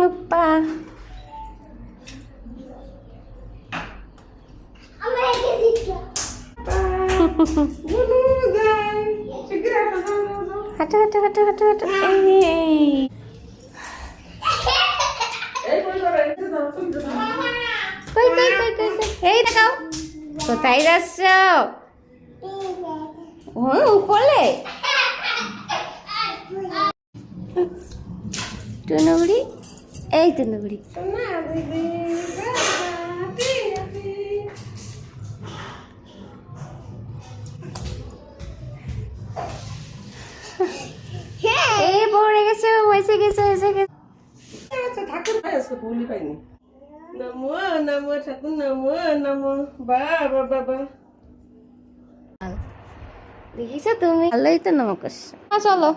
উপ্পা হাঁটো হাঁটো হাঁটো হাঁটো হাঁটো কই কই কই কই কই এই দেখাও কোথায় যাচ্ছ উপরে টুনুবুড়ি এই টুনুবুড়ি এই পড়ে গেছে হয়েছে গেছে হয়েছে গেছে ঠাকুর ভুলি পাইনি নমো নমো ঠাকুর নমো নমো বাবা বাবা দেখিছো তুমি ভালোই তো নমো করছো চলো